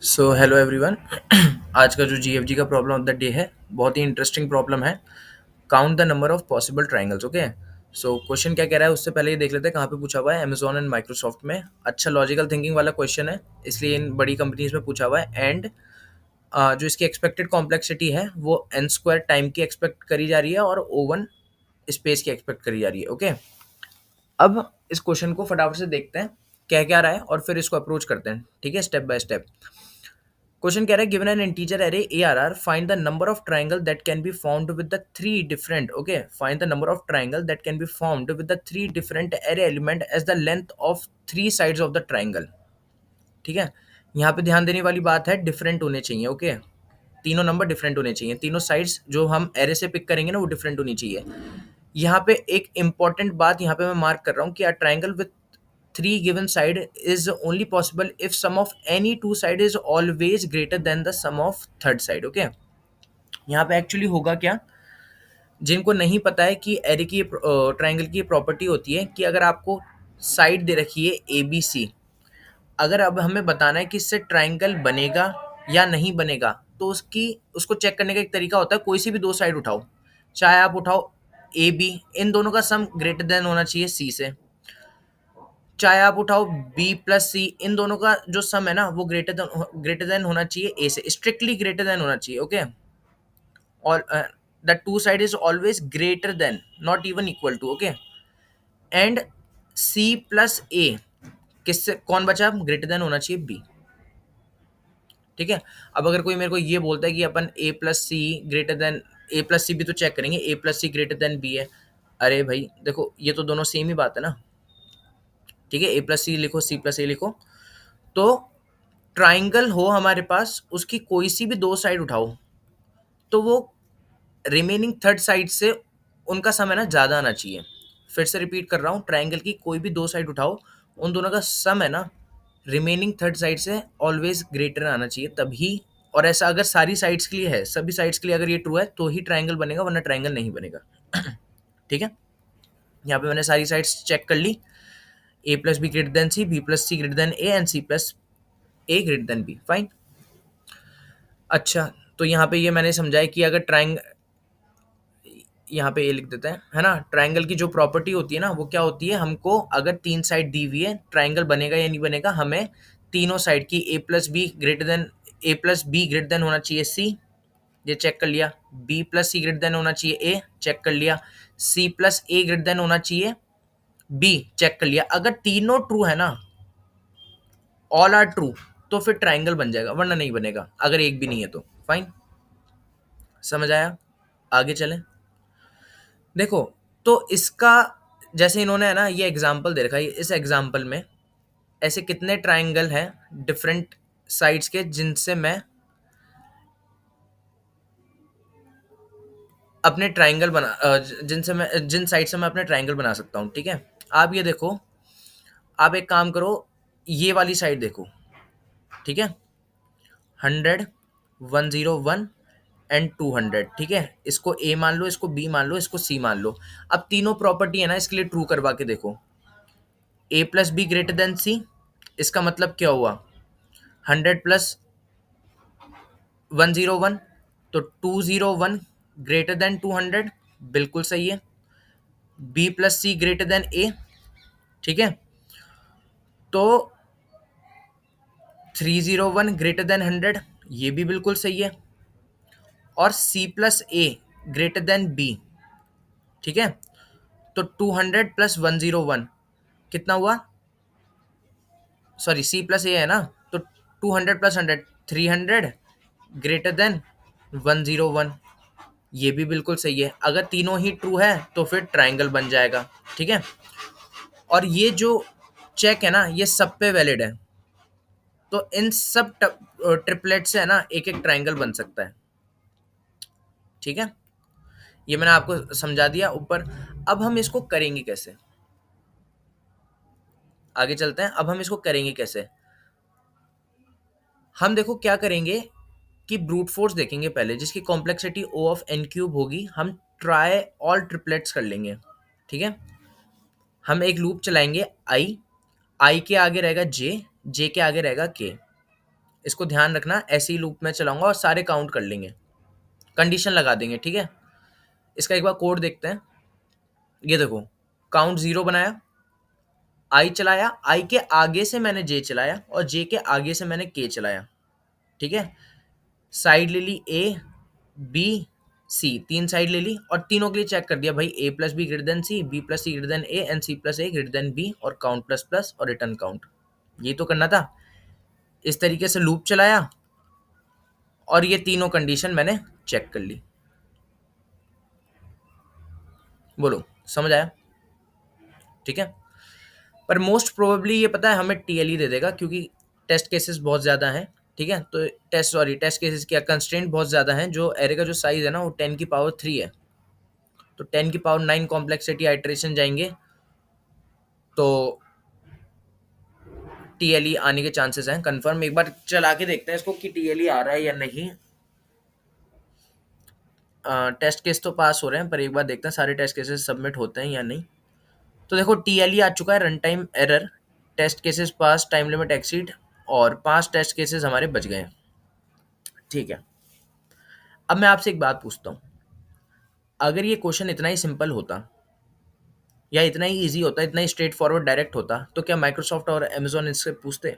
So hello everyone. आज का जो जीएफजी का प्रॉब्लम ऑफ द डे है बहुत ही इंटरेस्टिंग प्रॉब्लम है। Count the number of possible triangles. Okay, so question क्या कह रहा है उससे पहले ये देख लेते हैं कहाँ पे पूछा हुआ है। अमेजोन एंड माइक्रोसॉफ्ट में। अच्छा लॉजिकल थिंकिंग वाला क्वेश्चन है, इसलिए इन बड़ी कंपनीज में पूछा हुआ है। एंड जो इसकी एक्सपेक्टेड कॉम्प्लेक्सिटी है वो एन स्क्वायर टाइम की एक्सपेक्ट करी जा रही है और ओवन स्पेस की एक्सपेक्ट करी जा रही है। ओके, अब इस क्वेश्चन को फटाफट से देखते हैं क्या क्या रहा है और फिर इसको अप्रोच करते हैं। ठीक है, स्टेप बाय स्टेप। क्वेश्चन कह रहा है given an integer array ARR find the number of triangle that can be formed with the three different find the number of triangle that can be formed with the three different array element as the length of three sides of the triangle. ठीक है, यहाँ पे ध्यान देने वाली बात है different होने चाहिए। ओके, तीनों नंबर डिफरेंट होने चाहिए, तीनों साइड्स जो हम एरे से पिक करेंगे ना वो डिफरेंट होनी चाहिए। यहाँ पे एक इंपॉर्टेंट बात यहाँ पे मैं मार्क कर रहा हूँ कि a triangle with three given side is only possible if sum of any two side is always greater than the sum of third side। Okay, यहाँ पे एक्चुअली होगा क्या, जिनको नहीं पता है कि एरे की ट्राइंगल की प्रॉपर्टी होती है कि अगर आपको साइड दे रखी है ABC, अगर अब हमें बताना है कि इससे ट्राइंगल बनेगा या नहीं बनेगा तो उसकी उसको चेक करने का एक तरीका होता है, कोई सी भी दो साइड उठाओ, चाहे आप उठाओ AB, इन दोनों का सम ग्रेटर देन होना चाहिए C से, चाहे आप उठाओ B+C, इन दोनों का जो सम है ना वो ग्रेटर देन होना चाहिए ए से, स्ट्रिक्टली ग्रेटर देन होना चाहिए। ओके, और the two side is always greater than, not even equal to. Okay, and C+A किससे कौन बचा, ग्रेटर देन होना चाहिए B। ठीक है, अब अगर कोई मेरे को ये बोलता है कि अपन A+C ग्रेटर देन, A+C भी तो चेक करेंगे, A+C ग्रेटर देन B है। अरे भाई देखो ये तो दोनों सेम ही बात है ना। ठीक है, A+C लिखो, C+A लिखो, तो ट्राइंगल हो हमारे पास, उसकी कोई सी भी दो साइड उठाओ तो वो रिमेनिंग थर्ड साइड से उनका सम है ना ज़्यादा आना चाहिए। फिर से रिपीट कर रहा हूँ, ट्राइंगल की कोई भी दो साइड उठाओ, उन दोनों का सम है ना रिमेनिंग थर्ड साइड से ऑलवेज ग्रेटर आना चाहिए तभी। और ऐसा अगर सारी साइड्स के लिए है, सभी साइड्स के लिए अगर ये ट्रू है तो ही ट्राइंगल बनेगा, वरना ट्राइंगल नहीं बनेगा। ठीक है, यहाँ पे मैंने सारी साइड्स चेक कर ली। A+B greater than C, B+C greater than A and C+A greater than B। Fine. अच्छा, तो यहाँ पे ये मैंने समझा है कि अगर यहाँ पे ये लिख देते हैं, है ना, ट्राइंगल की जो प्रॉपर्टी होती है ना वो क्या होती है, हमको अगर तीन साइड दी हुई है ट्राइंगल बनेगा या नहीं बनेगा, हमें तीनों साइड की A+B ग्रेटर देन होना चाहिए C, ये चेक कर लिया। B+C ग्रेटर देन होना चाहिए A, चेक कर लिया। C+A ग्रेटर देन होना चाहिए B, चेक कर लिया। अगर तीनों ट्रू है ना, ऑल आर ट्रू, तो फिर ट्राइंगल बन जाएगा, वरना नहीं बनेगा अगर एक भी नहीं है तो। फाइन, समझ आया? आगे चलें। देखो, तो इसका जैसे इन्होंने है ना ये एग्जाम्पल दे रखा है, इस एग्जाम्पल में ऐसे कितने ट्राइंगल हैं डिफरेंट साइड्स के जिनसे मैं अपने ट्राइंगल जिनसे मैं जिन साइड से मैं अपने ट्राइंगल बना सकता हूँ। ठीक है, आप ये देखो, आप एक काम करो, ये वाली साइड देखो। ठीक है, 100, 101 एंड 200। ठीक है, इसको A मान लो, इसको B मान लो, इसको C मान लो। अब तीनों प्रॉपर्टी है ना इसके लिए ट्रू करवा के देखो। A+B ग्रेटर देन C, इसका मतलब क्या हुआ, 100 + 101, तो 201 ग्रेटर देन 200, बिल्कुल सही है। B+C ग्रेटर देन A, ठीक है, तो 301 ग्रेटर देन 100, ये भी बिल्कुल सही है। और C+A ग्रेटर देन B, ठीक है, तो 200 + 101 कितना हुआ, सॉरी C+A है ना, तो 200 + 100 300 ग्रेटर देन 101, ये भी बिल्कुल सही है। अगर तीनों ही ट्रू है तो फिर ट्राइंगल बन जाएगा। ठीक है, और ये जो चेक है ना ये सब पे वैलिड है, तो इन सब ट्रिपलेट से है ना एक एक ट्राइंगल बन सकता है। ठीक है, ये मैंने आपको समझा दिया ऊपर। अब हम इसको करेंगे कैसे, आगे चलते हैं। अब हम इसको करेंगे कैसे, हम देखो क्या करेंगे कि ब्रूट फोर्स देखेंगे पहले, जिसकी कॉम्प्लेक्सिटी O(n³ होगी, हम ट्राई ऑल ट्रिपलेट्स कर लेंगे। ठीक है, हम एक लूप चलाएंगे, आई के आगे रहेगा J के आगे रहेगा K। इसको ध्यान रखना, ऐसे ही लूप में चलाऊंगा और सारे काउंट कर लेंगे, कंडीशन लगा देंगे, ठीक है। इसका एक बार कोड देखते हैं। ये देखो, काउंट 0 बनाया, आई चलाया, आई के आगे से मैंने जे चलाया और जे के आगे से मैंने के चलाया, ठीक है। साइड ले ली ए बी सी, तीन साइड ले ली और तीनों के लिए चेक कर दिया भाई, A plus B greater than C, B plus C greater than A and C plus A greater than B, और काउंट प्लस प्लस और रिटर्न काउंट। ये तो करना था। इस तरीके से लूप चलाया और ये तीनों कंडीशन मैंने चेक कर ली। बोलो, समझ आया? ठीक है। पर मोस्ट प्रोबेबली ये पता है हमें टीएलई दे देगा, क्योंकि टेस्ट केसेस बहुत ज़्यादा हैं, ठीक है। तो टेस्ट केसेस क्या कंस्ट्रेंट बहुत ज़्यादा हैं, जो एरे का जो साइज़ है ना वो 10 की पावर 3 है, तो 10 की पावर 9 कॉम्प्लेक्सिटी आइट्रेशन जाएंगे, तो टीएलई आने के चांसेस हैं कंफर्म। एक बार चला के देखते हैं इसको कि टीएलई आ रहा है या नहीं। टेस्ट केस तो पास हो रहे हैं, पर एक बार देखते हैं सारे टेस्ट केसेस सबमिट होते हैं या नहीं। तो देखो, टीएलई आ चुका है, run time error, test cases pass, time limit exceed, और 5 टेस्ट केसेस हमारे बच गए हैं, ठीक है। अब मैं आपसे एक बात पूछता हूँ, अगर ये क्वेश्चन इतना ही सिंपल होता या इतना ही ईजी होता, इतना ही स्ट्रेट फॉरवर्ड डायरेक्ट होता, तो क्या माइक्रोसॉफ्ट और अमेजोन इससे पूछते?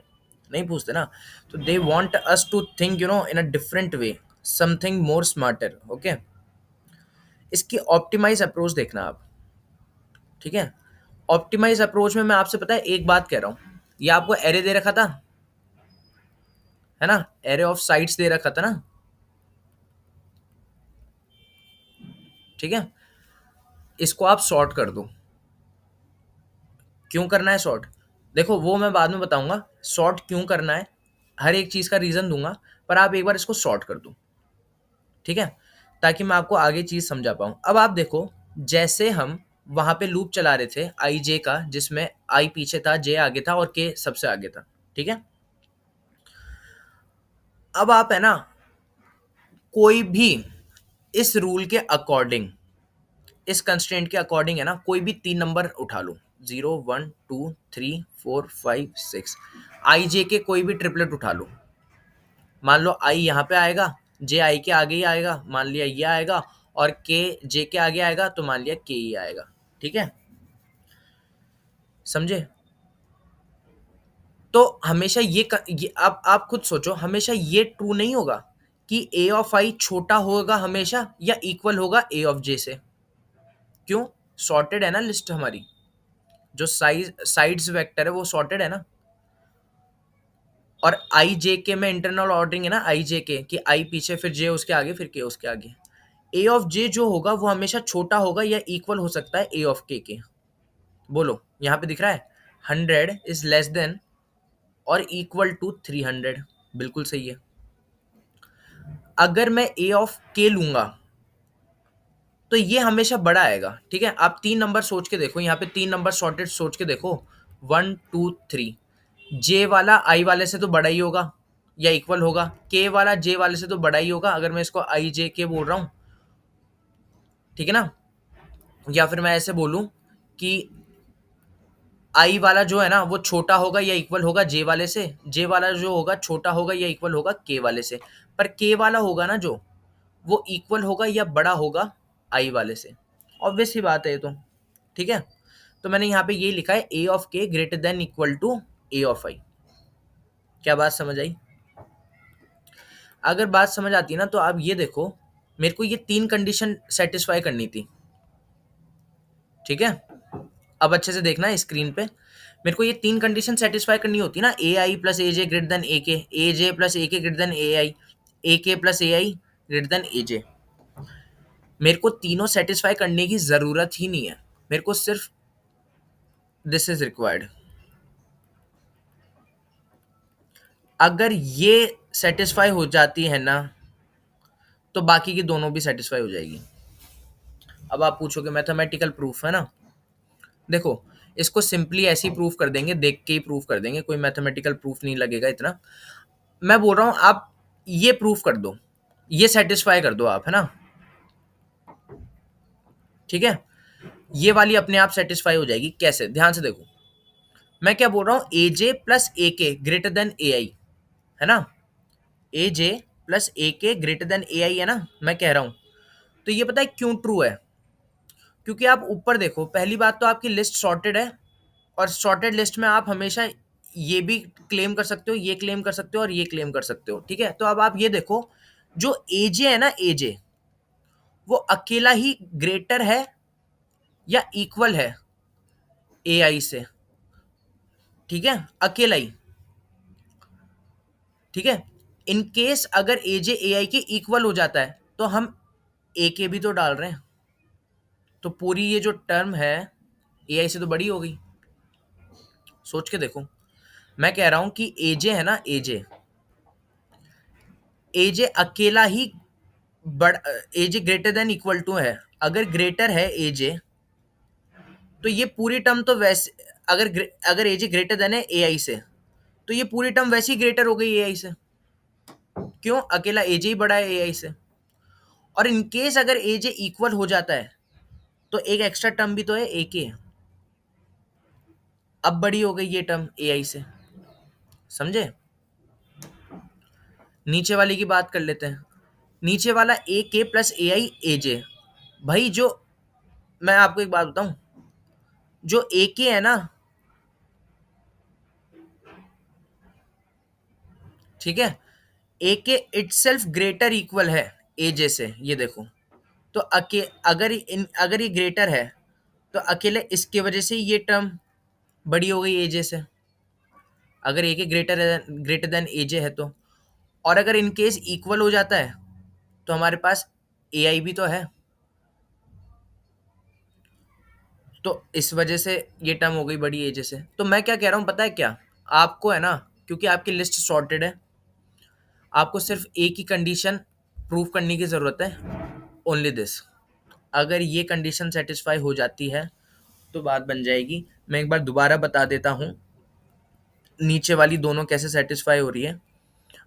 नहीं पूछते ना। तो they want us to think in a different way, something more smarter, okay. इसकी ऑप्टिमाइज अप्रोच देखना आप, ठीक है। ऑप्टिमाइज अप्रोच में मैं आपसे पता है एक बात कह रहा हूँ, ये आपको एरे दे रखा था, है ना, एरे ऑफ साइट्स दे रखा था ना, ठीक है। इसको आप सॉर्ट कर दो। क्यों करना है सॉर्ट? देखो, वो मैं बाद में बताऊंगा सॉर्ट क्यों करना है, हर एक चीज का रीजन दूंगा, पर आप एक बार इसको सॉर्ट कर दो, ठीक है, ताकि मैं आपको आगे चीज समझा पाऊं। अब आप देखो, जैसे हम वहां पे लूप चला रहे थे आई जे का, जिसमें आई पीछे था, जे आगे था और के सबसे आगे था, ठीक है। अब आप है ना, कोई भी इस रूल के अकॉर्डिंग, इस कंस्ट्रेंट के अकॉर्डिंग है ना, कोई भी 3 नंबर उठा लो, 0 1 2 3 4 5 6, आई जे के कोई भी ट्रिपलेट उठा लो। मान लो आई यहाँ पे आएगा, जे आई के आगे ही आएगा, मान लिया ये आएगा, और के जे के आगे आएगा, तो मान लिया के ही आएगा, ठीक है, समझे? तो हमेशा ये आप खुद सोचो, हमेशा ये ट्रू नहीं होगा कि ए ऑफ आई छोटा होगा हमेशा या इक्वल होगा ए ऑफ जे से। क्यों? सॉर्टेड है ना लिस्ट हमारी, जो साइड्स वेक्टर है वो सॉर्टेड है ना। और आई जे के में इंटरनल ऑर्डरिंग है ना, आई जे के कि आई पीछे, फिर जे उसके आगे, फिर के उसके आगे। ए ऑफ जे जो होगा वो हमेशा छोटा होगा या इक्वल हो सकता है ए ऑफ के। बोलो, यहाँ पे दिख रहा है 100 इज लेस देन और इक्वल टू 300, बिल्कुल सही है। अगर मैं ए ऑफ के लूंगा तो ये हमेशा बड़ा आएगा, ठीक है। आप 3 नंबर सोच के देखो, यहाँ पे 3 नंबर सॉर्टेड सोच के देखो, 1 2 3, जे वाला आई वाले से तो बड़ा ही होगा या इक्वल होगा, के वाला जे वाले से तो बड़ा ही होगा, अगर मैं इसको आई जे के बोल रहा हूँ, ठीक है ना। या फिर मैं ऐसे बोलूं कि आई वाला जो है ना वो छोटा होगा या इक्वल होगा जे वाले से, जे वाला जो होगा छोटा होगा या इक्वल होगा के वाले से, पर के वाला होगा ना जो, वो इक्वल होगा या बड़ा होगा आई वाले से। ऑब्वियस ही बात है ये तो, ठीक है। तो मैंने यहाँ पे ये लिखा है A of K greater than equal to A of I. क्या बात समझ आई? अगर बात समझ आती है ना, तो आप ये देखो, मेरे को ये 3 कंडीशन सेटिस्फाई करनी थी, ठीक है। अब अच्छे से देखना है स्क्रीन पे, मेरे को ये 3 कंडीशन सेटिस्फाई करनी होती है ना, ए आई प्लस ए जे ग्रेटर देन ए जे प्लस ए के greater than A K plus A I greater than ए जे। मेरे को तीनों सेटिस्फाई करने की जरूरत ही नहीं है, मेरे को सिर्फ दिस इज रिक्वायर्ड। अगर ये सेटिस्फाई हो जाती है ना, तो बाकी की दोनों भी सेटिस्फाई हो जाएगी। अब आप पूछोगे मैथमेटिकल प्रूफ है ना, देखो, इसको सिंपली ऐसे ही प्रूफ कर देंगे, देख के ही प्रूफ कर देंगे, कोई मैथमेटिकल प्रूफ नहीं लगेगा इतना। मैं बोल रहा हूँ आप ये प्रूफ कर दो, ये सेटिस्फाई कर दो आप, है ना, ठीक है। ये वाली अपने आप सेटिस्फाई हो जाएगी। कैसे? ध्यान से देखो, मैं क्या बोल रहा हूँ, ए जे प्लस ए के ग्रेटर देन ए आई, है ना। ए जे प्लस ए के ग्रेटर देन ए आई है ना, मैं कह रहा हूं। तो ये पता है क्यों ट्रू है? क्योंकि आप ऊपर देखो, पहली बात तो आपकी लिस्ट सॉर्टेड है, और सॉर्टेड लिस्ट में आप हमेशा ये भी क्लेम कर सकते हो, ये क्लेम कर सकते हो और ये क्लेम कर सकते हो, ठीक है। तो अब आप ये देखो, जो एजे है ना, एजे वो अकेला ही ग्रेटर है या इक्वल है ए आई से, ठीक है, अकेला ही, ठीक है। इन केस अगर एजे ए आई के इक्वल हो जाता है तो हम ए के भी तो डाल रहे हैं, तो पूरी ये जो टर्म है ए आई से तो बड़ी हो गई। सोच के देखो, मैं कह रहा हूं कि एजे है ना, एजे एजे अकेला ही बड़ एजे ग्रेटर देन इक्वल टू है। अगर ग्रेटर है एजे, तो ये पूरी टर्म तो वैसे, अगर एजे ग्रेटर देन है ए आई से, तो ये पूरी टर्म वैसे ही ग्रेटर हो गई ए आई से। क्यों? अकेला एजे ही बड़ा है ए आई से। और इन केस अगर एजे इक्वल हो जाता है तो एक एक्स्ट्रा टर्म भी तो है ए के, अब बड़ी हो गई ये टर्म ए आई से, समझे? नीचे वाली की बात कर लेते हैं। नीचे वाला ए के प्लस ए आई ए जे, भाई जो, मैं आपको एक बात बताऊं, जो ए के है ना, ठीक है, ए के इटसेल्फ ग्रेटर इक्वल है ए जे से, ये देखो। तो अगर ये ग्रेटर है तो अकेले इसके वजह से ये टर्म बड़ी हो गई ए जे से, अगर ए के ग्रेटर देन ए जे है तो। और अगर इन केस इक्वल हो जाता है तो हमारे पास ए आई भी तो है, तो इस वजह से ये टर्म हो गई बड़ी एज से। तो मैं क्या कह रहा हूँ पता है क्या? आपको है ना, क्योंकि आपकी लिस्ट सॉर्टेड है, आपको सिर्फ एक ही कंडीशन प्रूव करने की ज़रूरत है, ओनली दिस। अगर ये कंडीशन सेटिस्फाई हो जाती है तो बात बन जाएगी। मैं एक बार दोबारा बता देता हूँ नीचे वाली दोनों कैसे सेटिस्फाई हो रही है।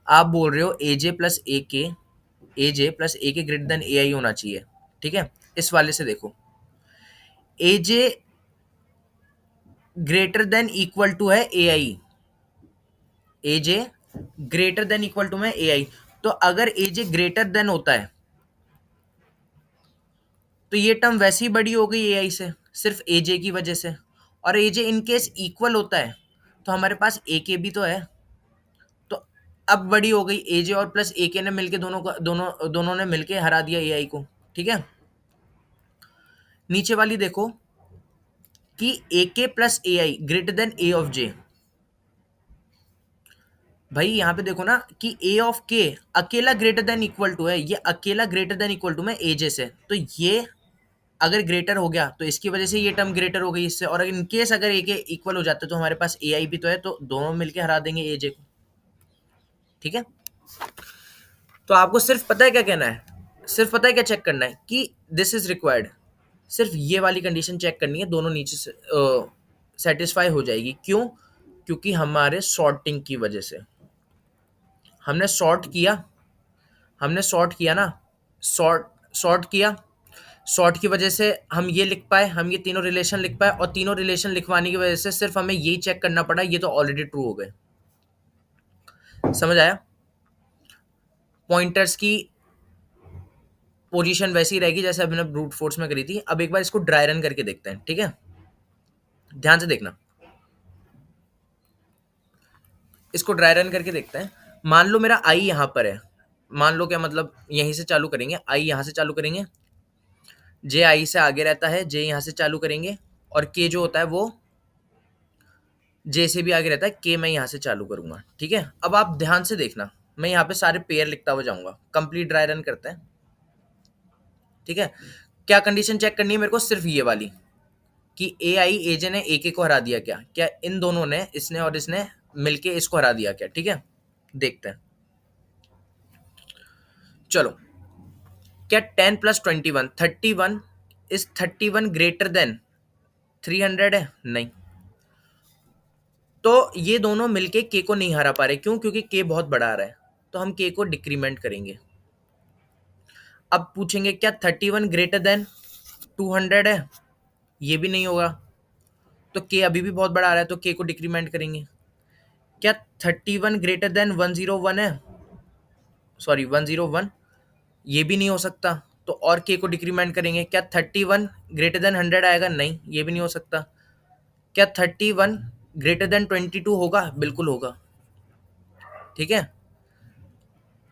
आप बोल रहे हो ए जे प्लस ए के, ए जे प्लस ए के ग्रेटर देन ए आई होना चाहिए, ठीक है। इस वाले से देखो, ए जे ग्रेटर देन इक्वल टू है ए आई, ए जे ग्रेटर देन इक्वल टू में ए आई। तो अगर ए जे ग्रेटर देन होता है तो ये टर्म वैसे ही बड़ी हो गई ए आई से, सिर्फ ए जे की वजह से। और ए जे इन केस इक्वल होता है तो हमारे पास ए के भी तो है, तो अब बड़ी हो गई ए जे, और प्लस ए के ने मिलके दोनों ने मिलके हरा दिया ए आई को, ठीक है। नीचे वाली देखो कि A K plus A I greater than A of J. भाई यहाँ पे देखो ना कि ए ऑफ के अकेला ग्रेटर देन इक्वल टू है, ये अकेला ग्रेटर देन इक्वल टू में ए जे से, तो ये अगर ग्रेटर हो गया तो इसकी वजह से ये टर्म ग्रेटर हो गई इससे। और अगर इन केस अगर ए के इक्वल हो जाता है तो हमारे पास ए आई भी तो है, तो दोनों मिलके हरा देंगे ए जे को, ठीक है। तो आपको सिर्फ पता है क्या कहना है, सिर्फ पता है क्या चेक करना है कि दिस इज रिक्वायर्ड, सिर्फ ये वाली कंडीशन चेक करनी है, दोनों नीचे से सेटिस्फाई हो जाएगी। क्यों? क्योंकि हमारे सॉर्टिंग की वजह से, हमने सॉर्ट किया, हमने सॉर्ट किया ना, सॉर्ट सॉर्ट किया, सॉर्ट की वजह से हम ये लिख पाए, हम ये तीनों रिलेशन लिख पाए, और तीनों रिलेशन लिखवाने की वजह से सिर्फ हमें यही चेक करना पड़ा, ये तो ऑलरेडी ट्रू हो गए। समझ आया? पॉइंटर्स की पोजीशन वैसी रहेगी जैसे हमने ब्रूट फोर्स में करी थी। अब एक बार इसको ड्राई रन करके देखते हैं, ठीक है, ध्यान से देखना। इसको ड्राई रन करके देखते हैं। मान लो मेरा आई यहाँ पर है, मान लो, क्या मतलब, यहीं से चालू करेंगे, आई यहाँ से चालू करेंगे, जे आई से आगे रहता है, जे यहाँ से चालू करेंगे, और के जो होता है वो जे से भी आगे रहता है, के मैं यहाँ से चालू करूंगा, ठीक है। अब आप ध्यान से देखना, मैं यहाँ पे सारे पेयर लिखता हुआ जाऊंगा। कंप्लीट ड्राई रन करते हैं, ठीक है। क्या कंडीशन चेक करनी है मेरे को? सिर्फ ये वाली कि ए आई ए जे ने ए के को हरा दिया क्या, क्या इन दोनों ने, इसने और इसने मिलके इसको हरा दिया क्या, ठीक है। देखते हैं, चलो। क्या 10 प्लस 21 31, इज 31 ग्रेटर देन 300 है? नहीं। तो ये दोनों मिलके के को नहीं हरा पा रहे, क्यों? क्योंकि के बहुत बड़ा आ रहा है, तो हम के को डिक्रीमेंट करेंगे। अब पूछेंगे क्या 31 ग्रेटर देन 200 है? ये भी नहीं होगा, तो के अभी भी बहुत बड़ा आ रहा है, तो के को डिक्रीमेंट करेंगे। क्या 31 ग्रेटर देन 101 है? सॉरी 101, ये भी नहीं हो सकता। तो और के को डिक्रीमेंट करेंगे, क्या 31 ग्रेटर देन 100 आएगा? नहीं, ये भी नहीं हो सकता। क्या 31 ग्रेटर देन 22 होगा? बिल्कुल होगा। ठीक है,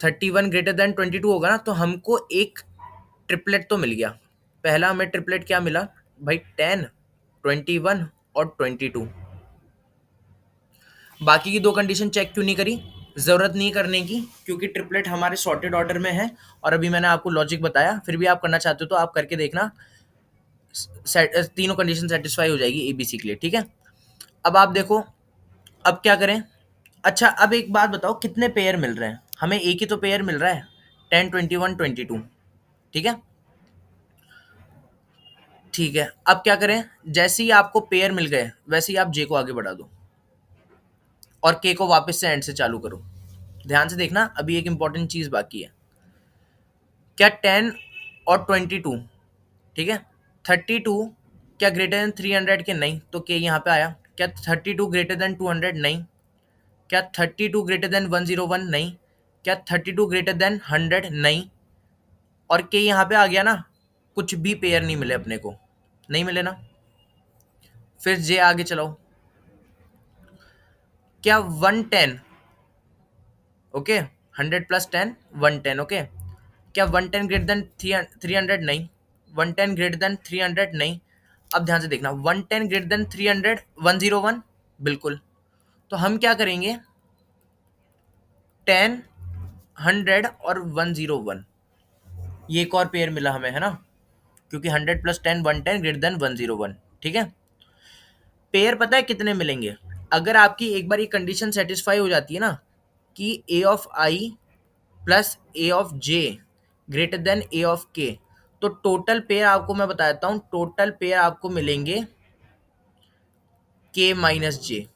31 ग्रेटर देन 22 होगा ना, तो हमको एक ट्रिपलेट तो मिल गया। पहला हमें ट्रिपलेट क्या मिला भाई? 10, 21 और 22। बाकी की दो कंडीशन चेक क्यों नहीं करी? जरूरत नहीं करने की, क्योंकि ट्रिपलेट हमारे सॉर्टेड ऑर्डर में है। और अभी मैंने आपको लॉजिक बताया, फिर भी आप करना चाहते हो तो आप करके देखना। तीनों कंडीशन सेटिस्फाई हो जाएगी एबीसी के लिए। ठीक है, अब आप देखो, अब क्या करें? अच्छा, अब एक बात बताओ, कितने पेयर मिल रहे हैं हमें? एक ही तो पेयर मिल रहा है, 10, 21, 22। ठीक है, ठीक है। अब क्या करें? जैसे ही आपको पेयर मिल गए, वैसे ही आप जे को आगे बढ़ा दो और के को वापस से एंड से चालू करो। ध्यान से देखना, अभी एक इंपॉर्टेंट चीज बाकी है। क्या 10 और 22, ठीक है, 32 क्या ग्रेटर देन 300 के? नहीं, तो के यहाँ पे आया। क्या 32 ग्रेटर देन 200? नहीं। क्या 32 ग्रेटर देन 101? नहीं। क्या 32 ग्रेटर देन 100? नहीं। और के यहाँ पे आ गया ना, कुछ भी पेयर नहीं मिले अपने को, नहीं मिले ना। फिर जे आगे चलाओ। क्या 110, ओके, 100 प्लस 10, 110, ओके। क्या 110 ग्रेटर देन 300? नहीं। 110 ग्रेटर देन 300? नहीं। अब ध्यान से देखना, 110 ग्रेटर देन 300, 101? बिल्कुल। तो हम क्या करेंगे? 10, 100 और 101, ये एक और पेयर मिला हमें, है ना, क्योंकि 100 प्लस 10, 110 ग्रेटर देन 101। ठीक है, पेयर पता है कितने मिलेंगे? अगर आपकी एक बार ये कंडीशन सेटिस्फाई हो जाती है ना, कि A of I plus A of J greater than A of K, तो टोटल पेयर आपको मैं बता देता हूं, टोटल पेयर आपको मिलेंगे के माइनस जे।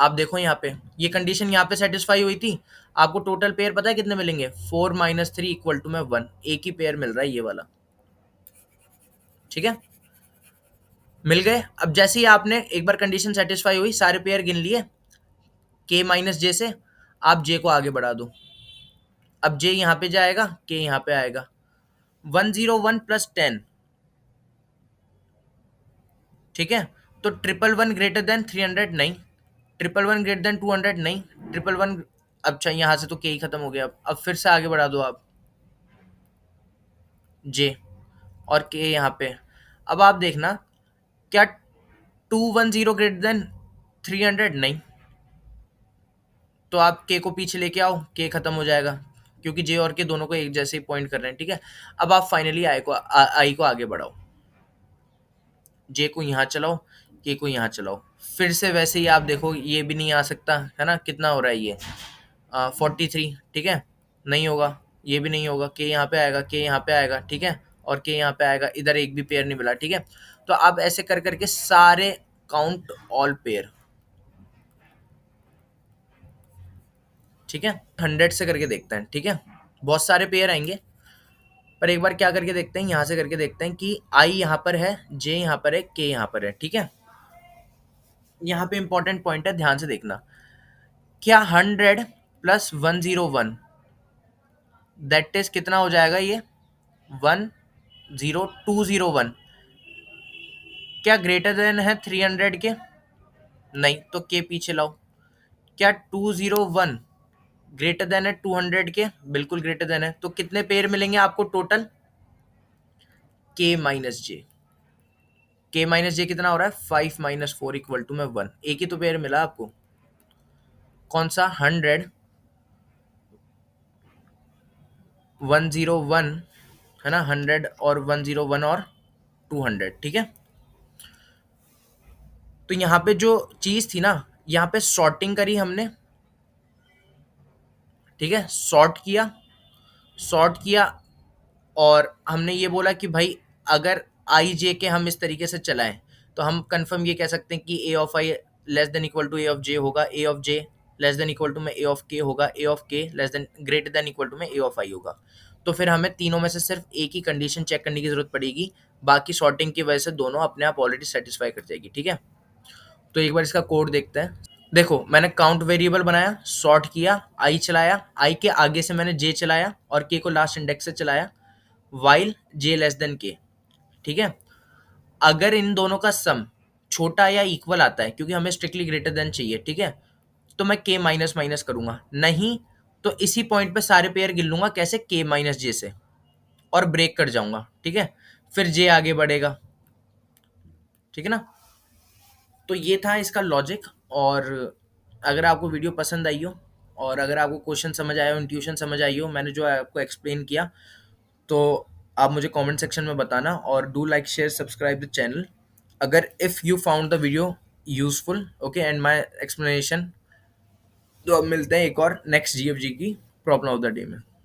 आप देखो यहाँ पे, ये कंडीशन यहाँ पे सेटिस्फाई हुई थी, आपको टोटल पेयर पता है कितने मिलेंगे? 4 माइनस 3 इक्वल टू में 1, एक ही पेयर मिल रहा है, ये वाला। ठीक है, मिल गए। अब जैसे ही आपने एक बार कंडीशन सेटिस्फाई हुई, सारे पेयर गिन लिए के माइनस जे से, आप जे को आगे बढ़ा दो। अब जे यहाँ पे जाएगा, के यहाँ पे आएगा। 101 प्लस 10, ठीक है, तो 111 ग्रेटर देन 300? नहीं। 111 ग्रेटर देन 200? नहीं। 111, अच्छा यहाँ से तो के ही खत्म हो गया। अब फिर से आगे बढ़ा दो आप जे, और के यहाँ पे। अब आप देखना, क्या 210 ग्रेटर देन 300? नहीं। तो आप के को पीछे लेके आओ, के खत्म हो जाएगा, क्योंकि जे और के दोनों को एक जैसे ही पॉइंट कर रहे हैं। ठीक है, अब आप फाइनली आई को आगे बढ़ाओ, जे को यहाँ चलाओ, के को यहाँ चलाओ। फिर से वैसे ही आप देखो, ये भी नहीं आ सकता है ना, कितना हो रहा है ये? 43। ठीक है, नहीं होगा, ये भी नहीं होगा, के यहाँ पे आएगा, के यहाँ पे आएगा, ठीक है, और के यहाँ पे आएगा। इधर एक भी पेयर नहीं मिला। ठीक है, तो आप ऐसे कर करके सारे काउंट ऑल पेयर। ठीक है, 100 से करके देखते हैं। ठीक है, बहुत सारे पेयर आएंगे, पर एक बार क्या करके देखते हैं, यहाँ से करके देखते हैं कि आई यहाँ पर है, जे यहाँ पर है, के यहाँ पर है। ठीक है, यहाँ पे इंपॉर्टेंट पॉइंट है, ध्यान से देखना। क्या 100 प्लस 101, दैट इज कितना हो जाएगा ये? 10201, क्या ग्रेटर देन है 300 के? नहीं, तो के पीछे लाओ। क्या 201 ग्रेटर देन है 200 के? बिल्कुल ग्रेटर देन है। तो कितने पेयर मिलेंगे आपको टोटल? के माइनस जे। के माइनस जे कितना हो रहा है? 5 माइनस 4 इक्वल टू में 1, एक ही तो पेयर मिला आपको। कौन सा? 100, 101, है ना, 100 और 101 और 200। ठीक है, तो यहाँ पे जो चीज थी ना, यहाँ पे सॉर्टिंग करी हमने। ठीक है, सॉर्ट किया, और हमने ये बोला कि भाई अगर आई जे के हम इस तरीके से चलाएं, तो हम कंफर्म ये कह सकते हैं कि A of I less than equal to A of J होगा, A of J less than equal to में ए ऑफ के होगा, A of K less than greater than equal to में ए ऑफ आई होगा। तो फिर हमें तीनों में से सिर्फ एक ही कंडीशन चेक करने की जरूरत पड़ेगी, बाकी सॉर्टिंग की वजह से दोनों अपने आप ऑलरेडी सेटिस्फाई कर जाएगी। ठीक है, तो एक बार इसका कोड देखते हैं। देखो मैंने काउंट वेरिएबल बनाया, सॉर्ट किया, आई चलाया, आई के आगे से मैंने जे चलाया और के को लास्ट इंडेक्स से चलाया, वाइल जे लेस देन के। ठीक है, अगर इन दोनों का सम छोटा या इक्वल आता है, क्योंकि हमें स्ट्रिक्टली ग्रेटर देन चाहिए, ठीक है, तो मैं के माइनस माइनस करूंगा, नहीं तो इसी पॉइंट पे सारे पेयर गिन लूंगा, कैसे, के माइनस जे से, और ब्रेक कर जाऊंगा। ठीक है, फिर जे आगे बढ़ेगा। ठीक है ना, तो ये था इसका लॉजिक। और अगर आपको वीडियो पसंद आई हो और अगर आपको क्वेश्चन समझ आया हो, इंट्यूशन समझ आई हो, मैंने जो आपको एक्सप्लेन किया, तो आप मुझे कमेंट सेक्शन में बताना, और do like share subscribe the channel अगर if you found the video useful, okay, and my explanation. तो अब मिलते हैं एक और नेक्स्ट जीएफजी की प्रॉब्लम ऑफ द डे में।